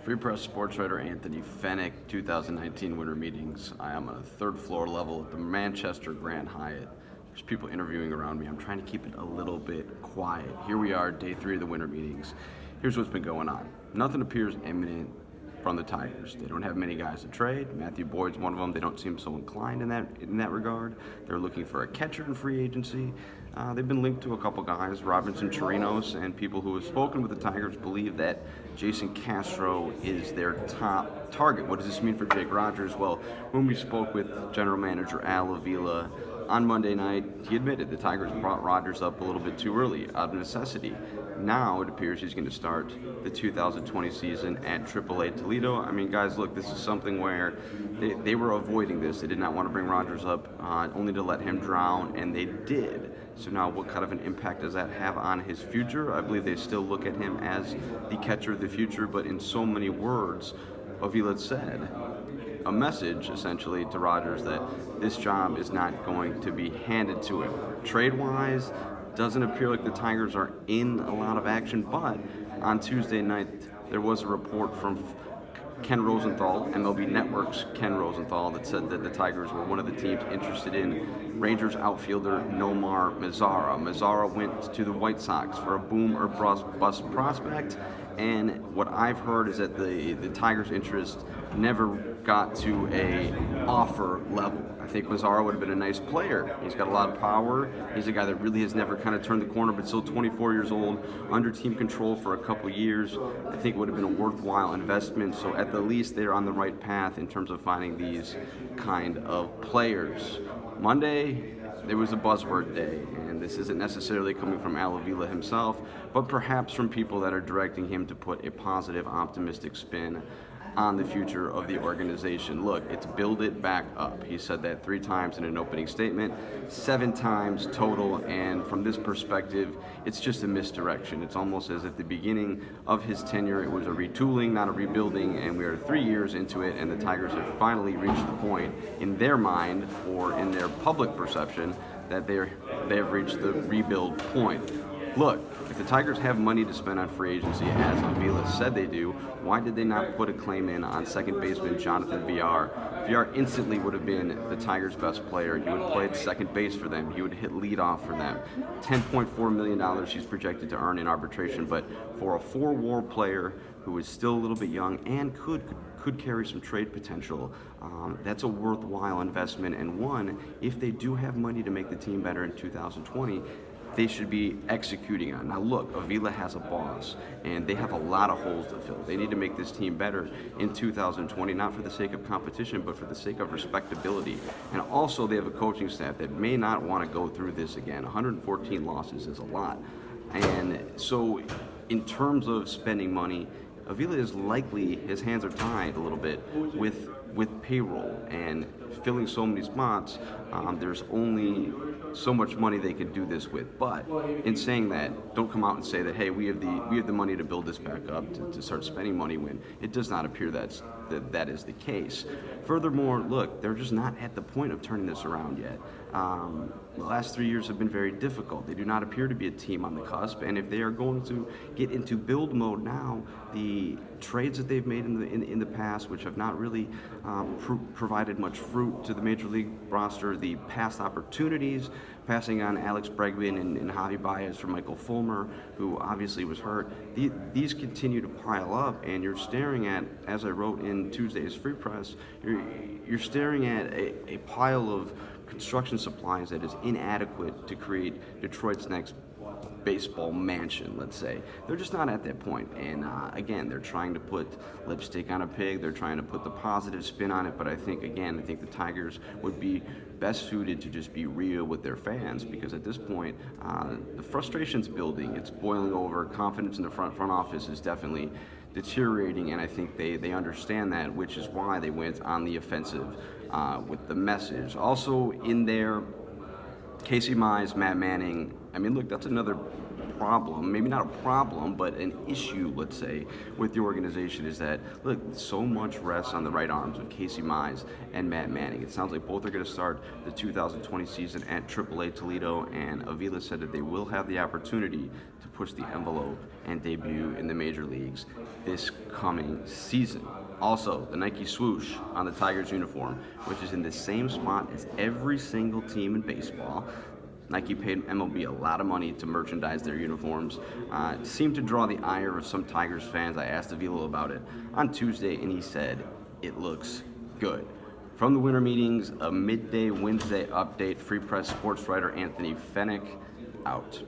Free Press sports writer Anthony Fenech, 2019 winter meetings. I am on the third floor level at the Manchester Grand Hyatt. There's people interviewing around me. I'm trying to keep it a little bit quiet. Here we are, day 3 of the winter meetings. Here's what's been going on. Nothing appears imminent from the Tigers. They don't have many guys to trade. Matthew Boyd's one of them. They don't seem so inclined in that regard. They're looking for a catcher in free agency. They've been linked to a couple guys, Robinson Chirinos, and people who have spoken with the Tigers believe that Jason Castro is their top target. What does this mean for Jake Rogers? Well, when we spoke with general manager Al Avila on Monday night, he admitted the Tigers brought Rogers up a little bit too early, out of necessity. Now it appears he's going to start the 2020 season at AAA Toledo. I mean, guys, look, this is something where they were avoiding this. They did not want to bring Rogers up only to let him drown, and they did. So now what kind of an impact does that have on his future? I believe they still look at him as the catcher of the future, but in so many words, Avila said a message essentially to Rogers that this job is not going to be handed to him. Trade-wise, doesn't appear like the Tigers are in a lot of action, but on Tuesday night there was a report from Ken Rosenthal, MLB Network's Ken Rosenthal, that said that the Tigers were one of the teams interested in Rangers outfielder Nomar Mazara. Mazara went to the White Sox for a boom or bust prospect, and what I've heard is that the Tigers' interest never got to a offer level. I think Mazara would have been a nice player. He's got a lot of power. He's a guy that really has never kind of turned the corner, but still 24 years old, under team control for a couple years. I think it would have been a worthwhile investment. So at the least, they're on the right path in terms of finding these kind of players. Monday, there was a buzzword day, and this isn't necessarily coming from Al Avila himself, but perhaps from people that are directing him to put a positive, optimistic spin on the future of the organization. Look, it's build it back up. He said that 3 times in an opening statement, 7 times total, and from this perspective, it's just a misdirection. It's almost as if the beginning of his tenure, it was a retooling, not a rebuilding, and we are 3 years into it, and the Tigers have finally reached the point in their mind, or in their public perception, that they have reached the rebuild point. Look, if the Tigers have money to spend on free agency, as Avila said they do, why did they not put a claim in on second baseman Jonathan Villar? Villar instantly would have been the Tigers' best player. He would have played second base for them. He would hit leadoff for them. $10.4 million he's projected to earn in arbitration, but for a 4-WAR player who is still a little bit young and could carry some trade potential, that's a worthwhile investment, and one, if they do have money to make the team better in 2020, they should be executing on. Now look, Avila has a boss, and they have a lot of holes to fill. They need to make this team better in 2020, not for the sake of competition, but for the sake of respectability. And also they have a coaching staff that may not want to go through this again. 114 losses is a lot. And so in terms of spending money, Avila is likely, his hands are tied a little bit with payroll and filling so many spots. There's only so much money they can do this with. But in saying that, don't come out and say that, hey, we have the money to build this back up, to start spending money when it does not appear that is the case. Furthermore, look, they're just not at the point of turning this around yet. The last 3 years have been very difficult. They do not appear to be a team on the cusp, and if they are going to get into build mode now, the trades that they've made in the past, which have not really provided much fruit to the Major League roster, the past opportunities, passing on Alex Bregman and Javi Baez for Michael Fulmer, who obviously was hurt, these continue to pile up, and you're staring at, as I wrote in Tuesday's Free Press, you're staring at a pile of construction supplies that is inadequate to create Detroit's next baseball mansion, let's say. They're just not at that point. And again, they're trying to put lipstick on a pig. They're trying to put the positive spin on it. But I think the Tigers would be best suited to just be real with their fans, because at this point, the frustration's building. It's boiling over. Confidence in the front office is definitely deteriorating, and I think they understand that, which is why they went on the offensive with the message. Also in there, Casey Mize, Matt Manning. I mean, look, that's another problem, maybe not a problem, but an issue, let's say, with the organization is that, look, so much rests on the right arms of Casey Mize and Matt Manning. It sounds like both are going to start the 2020 season at AAA Toledo, and Avila said that they will have the opportunity to push the envelope and debut in the major leagues this coming season. Also, the Nike swoosh on the Tigers uniform, which is in the same spot as every single team in baseball. Nike paid MLB a lot of money to merchandise their uniforms. It seemed to draw the ire of some Tigers fans. I asked Avila about it on Tuesday, and he said it looks good. From the winter meetings, a midday Wednesday update. Free Press sports writer Anthony Fenech out.